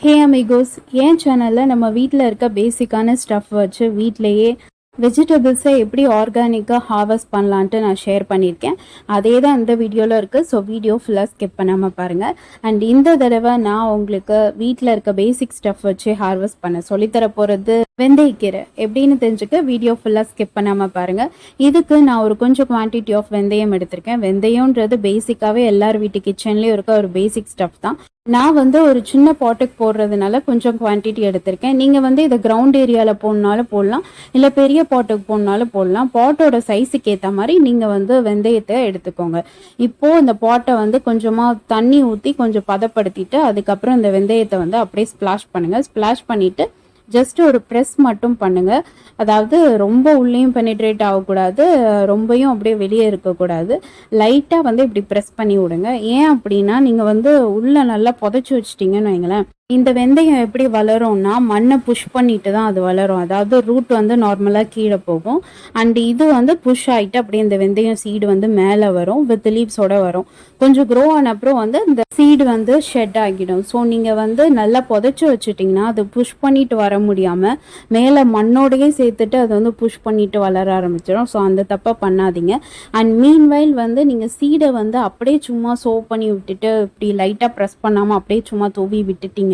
ஹே amigos, என் சேனலில் நம்ம வீட்டில் இருக்க பேசிக்கான ஸ்டஃப் வச்சு வீட்டிலையே வெஜிடபிள்ஸை எப்படி ஆர்கானிக்காக ஹார்வெஸ்ட் பண்ணலான்ட்டு நான் ஷேர் பண்ணியிருக்கேன். அதே தான் இந்த வீடியோவில் இருக்குது. ஸோ வீடியோ ஃபுல்லாக ஸ்கிப் பண்ணாமல் பாருங்கள். அண்ட் இந்த தடவை நான் உங்களுக்கு வீட்டில் இருக்க பேசிக் ஸ்டஃப் வச்சு ஹார்வெஸ்ட் பண்ண சொல்லித்தர போகிறது வெந்தயக்கீரை. எப்படின்னு தெரிஞ்சுக்க வீடியோ ஃபுல்லாக ஸ்கிப் பண்ணாமல் பாருங்கள். இதுக்கு நான் ஒரு கொஞ்சம் குவான்டிட்டி ஆஃப் வெந்தயம் எடுத்திருக்கேன். வெந்தயம்ன்றது பேசிக்காகவே எல்லார் வீட்டு கிச்சன்லேயும் இருக்க ஒரு பேசிக் ஸ்டஃப் தான். நான் ஒரு சின்ன பாட்டுக்கு போடுறதுனால கொஞ்சம் குவான்டிட்டி எடுத்திருக்கேன். நீங்கள் இதை கிரவுண்ட் ஏரியாவில் போடனாலும் போடலாம், இல்லை பெரிய பாட்டுக்கு போடனாலும் போடலாம். பாட்டோட சைஸுக்கு ஏற்ற மாதிரி நீங்கள் வெந்தயத்தை எடுத்துக்கோங்க. இப்போது இந்த பாட்டை கொஞ்சமாக தண்ணி ஊற்றி கொஞ்சம் பதப்படுத்திட்டு அதுக்கப்புறம் இந்த வெந்தயத்தை அப்படியே ஸ்ப்ளாஷ் பண்ணுங்கள். ஸ்ப்ளாஷ் பண்ணிவிட்டு ஜஸ்ட் ஒரு ப்ரெஸ் மட்டும் பண்ணுங்கள். அதாவது ரொம்ப உள்ளேயும் பெனிட்ரேட் ஆகக்கூடாது, ரொம்பையும் அப்படியே வெளியே இருக்கக்கூடாது. லைட்டாக இப்படி ப்ரெஸ் பண்ணி விடுங்க. ஏன் அப்படின்னா நீங்கள் உள்ளே நல்லா புதைச்சி வச்சிட்டிங்கன்னு வைங்களேன், இந்த வெந்தயம் எப்படி வளரும்னா மண்ணை புஷ் பண்ணிட்டு தான் அது வளரும். அதாவது ரூட் நார்மலாக கீழே போகும். அண்ட் இது புஷ் ஆகிட்டு அப்படியே இந்த வெந்தயம் சீடு மேலே வரும், வித் லீவ்ஸோட வரும். கொஞ்சம் க்ரோ ஆன அப்புறம் இந்த சீடு ஷெட் ஆகிடும். ஸோ நீங்கள் நல்லா புதைச்சி வச்சுட்டிங்கன்னா அது புஷ் பண்ணிட்டு வர முடியாமல் மேலே மண்ணோடையே சேர்த்துட்டு அது புஷ் பண்ணிட்டு வளர ஆரம்பிச்சிடும். ஸோ அந்த தப்பை பண்ணாதீங்க. அண்ட் மீன்வைல் நீங்கள் சீடை அப்படியே சும்மா சோ பண்ணி விட்டுட்டு இப்படி லைட்டாக ப்ரெஸ் பண்ணாமல் அப்படியே சும்மா தூவி விட்டுட்டீங்க.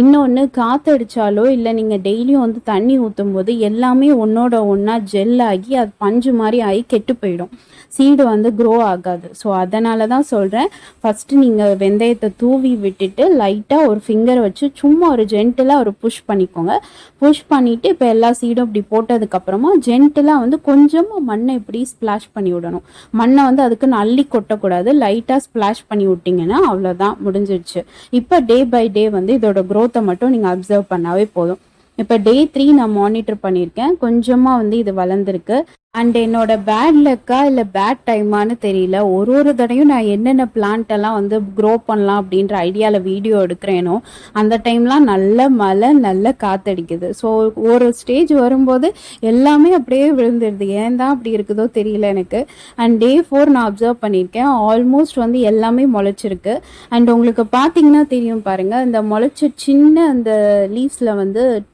இன்னொன்று, காத்தடிச்சாலோ இல்லை நீங்கள் டெய்லியும் தண்ணி ஊற்றும் போது எல்லாமே ஒன்னோட ஒன்றா ஜெல் ஆகி அது பஞ்சு மாதிரி ஆகி கெட்டு போயிடும். சீடு க்ரோ ஆகாது. ஸோ அதனால தான் சொல்கிறேன், ஃபஸ்ட்டு நீங்கள் வெந்தயத்தை தூவி விட்டுட்டு லைட்டாக ஒரு ஃபிங்கரை வச்சு சும்மா ஒரு ஜென்டிலாக ஒரு புஷ் பண்ணிக்கோங்க. புஷ் பண்ணிவிட்டு இப்போ எல்லா சீடும் இப்படி போட்டதுக்கப்புறமா ஜென்டிலாக கொஞ்சமாக மண்ணை இப்படி ஸ்ப்ளாஷ் பண்ணி விடணும். மண்ணை அதுக்குன்னு அள்ளி கொட்டக்கூடாது. லைட்டாக ஸ்ப்ளாஷ் பண்ணி விட்டிங்கன்னா அவ்வளோதான், முடிஞ்சிடுச்சு. இப்போ டே பை டே இதோட க்ரோத்தை மட்டும் நீங்கள் அப்சர்வ் பண்ணாவே போதும். இப்போ டே 3 நான் மானிட்டர் பண்ணியிருக்கேன். கொஞ்சமாக இது வளர்ந்துருக்கு. அண்ட் என்னோட பேட் லக்கா இல்லை பேட் டைமானு தெரியல, ஒரு தடையும் நான் என்னென்ன பிளான்ட்டெல்லாம் க்ரோ பண்ணலாம் அப்படின்ற ஐடியாவில் வீடியோ எடுக்கிறேனோ அந்த டைம்லாம் நல்ல மழை, நல்ல காற்றடிக்குது. ஸோ ஒரு ஸ்டேஜ் வரும்போது எல்லாமே அப்படியே விழுந்துடுது. ஏன் தான் அப்படி இருக்குதோ தெரியல எனக்கு. அண்ட் டே 4 நான் அப்சர்வ் பண்ணியிருக்கேன். ஆல்மோஸ்ட் எல்லாமே முளைச்சிருக்கு. அண்ட் உங்களுக்கு பார்த்தீங்கன்னா தெரியும் பாருங்கள், இந்த முளைச்ச சின்ன அந்த லீவ்ஸில்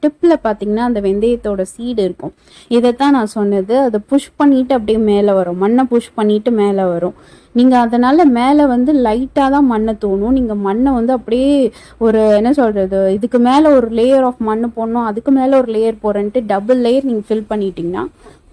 டிப்பில் பார்த்தீங்கன்னா அந்த வெந்தயத்தோட சீடு இருக்கும். இதைத்தான் நான் சொன்னது. அது புஷ் பண்ணிட்டு அப்படியே மேலே வரும், மண்ணை புஷ் பண்ணிட்டு மேலே வரும். நீங்கள் அதனால் மேலே லைட்டாக தான் மண்ணை தோணும். நீங்கள் மண்ணை அப்படியே ஒரு என்ன சொல்கிறது, இதுக்கு மேலே ஒரு லேயர் ஆஃப் மண் போடணும், அதுக்கு மேலே ஒரு லேயர் போகிறேன்ட்டு டபுள் லேயர் நீங்கள் ஃபில் பண்ணிட்டீங்கன்னா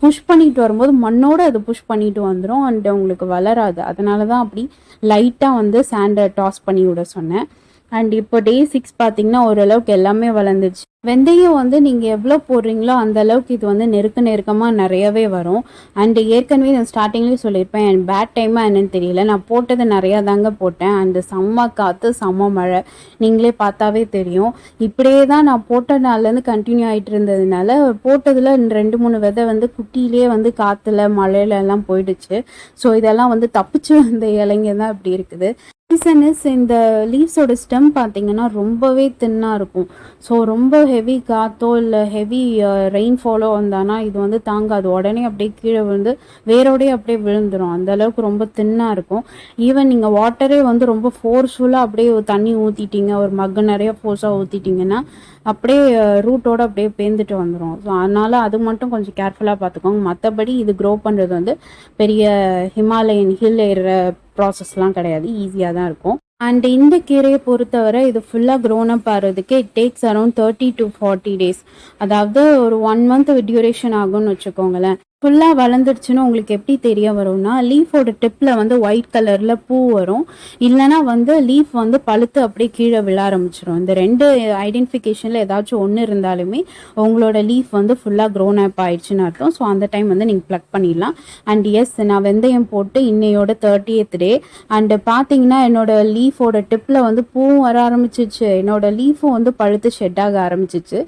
புஷ் பண்ணிட்டு வரும்போது மண்ணோடு அது புஷ் பண்ணிட்டு வந்துடும். அண்ட் உங்களுக்கு வளராது. அதனால தான் அப்படி லைட்டாக சாண்டை டாஸ் பண்ணி விட சொன்னேன். அண்ட் இப்போ டே 6 பார்த்தீங்கன்னா ஓரளவுக்கு எல்லாமே வளர்ந்துச்சு. வெந்தயம் நீங்கள் எவ்வளோ போடுறீங்களோ அந்த அளவுக்கு இது நெருக்கமாக நிறையவே வரும். அண்டு ஏற்கனவே நான் ஸ்டார்டிங்லேயே சொல்லியிருப்பேன், என் பேட் டைமாக என்னன்னு தெரியல, நான் போட்டது நிறையா தாங்க போட்டேன். அண்டு செம்ம காற்று, செம்ம மழை, நீங்களே பார்த்தாவே தெரியும். இப்படியே தான் நான் போட்ட நாள்லேருந்து கண்டினியூ ஆகிட்டு இருந்ததுனால போட்டதில் 2-3 விதை குட்டியிலே காற்றுல மழையில எல்லாம் போயிடுச்சு. ஸோ இதெல்லாம் தப்பிச்சு வந்த இலைங்க தான் இப்படி இருக்குது. ரீசன்ஸ் இந்த லீவ்ஸோட ஸ்டெம் பார்த்தீங்கன்னா ரொம்பவே தின்னாக இருக்கும். ஸோ ரொம்ப ஹெவி காற்றோ இல்லை ஹெவி ரெயின்ஃபாலோ வந்தானா இது தாங்காது. உடனே அப்படியே கீழே வேரோடே அப்படியே விழுந்துடும். அந்தளவுக்கு ரொம்ப தின்னாக இருக்கும். ஈவன் நீங்கள் வாட்டரே ரொம்ப ஃபோர்ஸ்ஃபுல்லாக அப்படியே தண்ணி ஊற்றிட்டீங்க, ஒரு மக்கு நிறைய ஃபோர்ஸாக ஊற்றிட்டிங்கன்னா அப்படியே ரூட்டோடு அப்படியே பேந்துட்டு வந்துடும். ஸோ அதனால் அது மட்டும் கொஞ்சம் கேர்ஃபுல்லாக பார்த்துக்கோங்க. மற்றபடி இது க்ரோ பண்ணுறது பெரிய ஹிமாலயன் ஹில் ஏறுற ப்ராசஸ்லாம் கிடையாது, ஈஸியாக தான் இருக்கும். அண்ட் இந்த கீரையை பொறுத்தவரை இது ஃபுல்லாக க்ரோன் அப் ஆகிறதுக்கு it takes around 30 to 40 days. அதாவது ஒரு 1 month டியூரேஷன் ஆகும்னு வச்சுக்கோங்களேன். ஃபுல்லாக வளர்ந்துருச்சுன்னு உங்களுக்கு எப்படி தெரிய வரும்னா, லீஃபோட டிப்பில் ஒயிட் கலரில் பூ வரும், இல்லைனா லீஃப் பழுத்து அப்படியே கீழே விழ ஆரம்பிச்சிடும். இந்த 2 ஐடென்டிஃபிகேஷனில் ஏதாச்சும் ஒன்று இருந்தாலுமே உங்களோட லீஃப் ஃபுல்லாக க்ரோன் அப் ஆயிடுச்சுன்னு அர்த்தம். ஸோ அந்த டைம் நீங்கள் ப்ளக் பண்ணிடலாம். அண்ட் எஸ், நான் வெந்தயம் போட்டு இன்னையோட 30th டே. அண்டு பார்த்தீங்கன்னா என்னோட லீஃபோட டிப்பில் பூவும் வர ஆரம்பிச்சிச்சு, என்னோட லீஃபும் பழுத்து ஷெட் ஆக ஆரம்பிச்சிச்சு.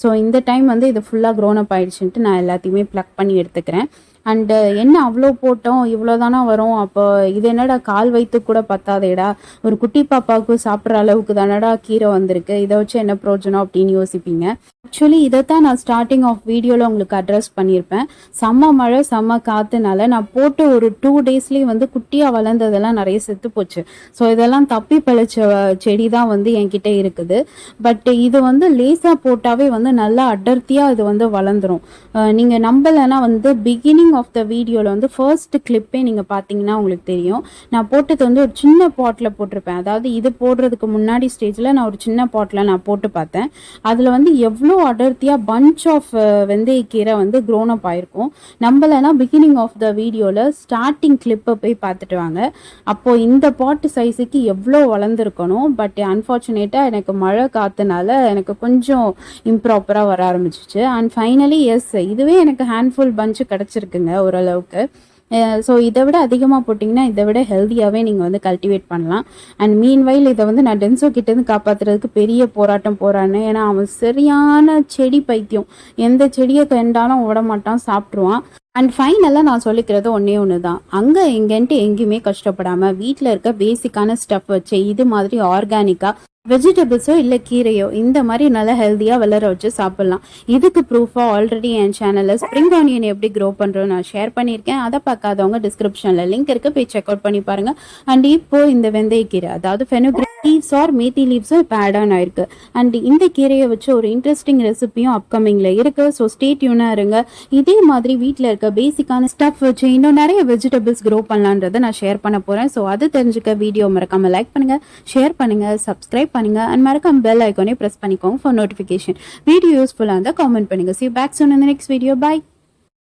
ஸோ இந்த டைம் இது ஃபுல்லாக க்ரோன் அப் ஆயிடுச்சுன்ட்டு நான் எல்லாத்தையுமே ப்ளக் பண்ணி எடுத்துக்கிறேன். அண்டு என்ன அவ்வளோ போட்டோம், இவ்வளோ தானே வரும், அப்போ இது என்னடா கால் வைத்து கூட பத்தாதேடா, ஒரு குட்டி பாப்பாவுக்கு சாப்பிட்ற அளவுக்கு தானடா கீரை வந்திருக்கு, இதை வச்சு என்ன பிரயோஜனம் அப்படின்னு யோசிப்பீங்க. ஆக்சுவலி இதைத்தான் நான் ஸ்டார்டிங் ஆஃப் வீடியோவில் உங்களுக்கு அட்ரஸ் பண்ணியிருப்பேன். செம்ம மழை செம்ம காற்றுனால நான் போட்டு ஒரு 2 டேஸ்லேயே வந்து குட்டியாக வளர்ந்ததெல்லாம் நிறைய செத்து போச்சு. ஸோ இதெல்லாம் தப்பி பழிச்ச செடி தான் வந்து என்கிட்ட இருக்குது. பட் இது வந்து லேசாக போட்டாவே வந்து நல்லா அடர்த்தியாக இது வந்து வளர்ந்துடும். நீங்கள் நம்பலைன்னா வந்து பிகினிங் ஆஃப் த வீடியோவில் வந்து ஃபர்ஸ்ட் கிளிப்பே நீங்கள் பார்த்தீங்கன்னா உங்களுக்கு தெரியும். நான் போட்டது வந்து ஒரு சின்ன பாட்டில் போட்டிருப்பேன். அதாவது இது போடுறதுக்கு முன்னாடி ஸ்டேஜில் நான் ஒரு சின்ன பாட்டில் நான் போட்டு பார்த்தேன். அதில் வந்து எவ்வளோ அடர்த்தியாக பஞ்ச் ஆஃப் வெந்தயக்கீரை வந்து க்ரோன் அப் ஆயிருக்கும். நம்பலைன்னா பிகினிங் ஆஃப் த வீடியோவில் ஸ்டார்டிங் கிளிப்பை போய் பார்த்துட்டு வாங்க. அப்போது இந்த பாட்டு சைஸுக்கு எவ்வளோ வளர்ந்துருக்கணும். பட் அன்ஃபார்ச்சுனேட்டாக எனக்கு மழை காற்றுனால எனக்கு கொஞ்சம் இம்ப்ராப்பராக வர ஆரம்பிச்சிச்சு. அண்ட் ஃபைனலி எஸ், இதுவே எனக்கு ஹேண்ட்ஃபுல் பஞ்சு கிடச்சிருக்குங்க ஓரளவுக்கு. ஸோ இதை விட அதிகமாக போட்டிங்கன்னா இதை விட ஹெல்த்தியாகவே நீங்கள் வந்து கல்டிவேட் பண்ணலாம். அண்ட் மீன்வைல் இதை வந்து நான் டென்சோ கிட்டேருந்து காப்பாற்றுறதுக்கு பெரிய போராட்டம் போகிறான்னு. ஏன்னா அவன் சரியான செடி பைத்தியம், எந்த செடியை கண்டாலும் விட மாட்டான், சாப்பிட்ருவான். அண்ட் ஃபைனலாக நான் சொல்லிக்கிறது ஒன்று தான், அங்கே எங்கேன்ட்டு எங்கேயுமே கஷ்டப்படாமல் வீட்டில் இருக்க பேசிக்கான ஸ்டஃப் வச்சு இது மாதிரி ஆர்கானிக்காக வெஜிடபிள்ஸோ இல்லை கீரையோ இந்த மாதிரி நல்லா ஹெல்த்தியாக வளர வச்சு சாப்பிட்லாம். இதுக்கு ப்ரூஃபாக ஆல்ரெடி என் சேனலில் ஸ்ப்ரிங் ஆனியன் எப்படி க்ரோ பண்ணுறோன்னு நான் ஷேர் பண்ணியிருக்கேன். அதை பார்க்காதவங்க டிஸ்கிரிப்ஷனில் லிங்க் இருக்குது, போய் செக் அவுட் பண்ணி பாருங்கள். அண்ட் இப்போது இந்த வெந்தயக்கீரை அதாவது ஃபெனுக்ரீக் லீவ்ஸ் ஆர் மேத்தி லீவ்ஸும் இப்போ ஆட் ஆன் ஆயிருக்கு. அண்ட் இந்த கீரையை வச்சு ஒரு இன்ட்ரெஸ்டிங் ரெசிபியும் அப்கமிங்கில் இருக்குது. ஸோ ஸ்டே டியூனாக இருங்க. இதே மாதிரி வீட்டில் இருக்க பேசிக்கான ஸ்டஃப் வச்சு இன்னும் நிறைய வெஜிடபிள்ஸ் க்ரோ பண்ணலான்றதை நான் ஷேர் பண்ண போகிறேன். ஸோ அது தெரிஞ்சுக்க வீடியோ மறக்காமல் லைக் பண்ணுங்கள், ஷேர் பண்ணுங்கள், சப்ஸ்கிரைப் பண்ணுங்க and மறக்காம பெல் ஐகானை பிரஸ் பண்ணிக்கோங்க for notification. வீடியோ யூஸ்ஃபுல்லாக இருந்தால் காமெண்ட் பண்ணுங்க. See you back soon in the next video. Bye.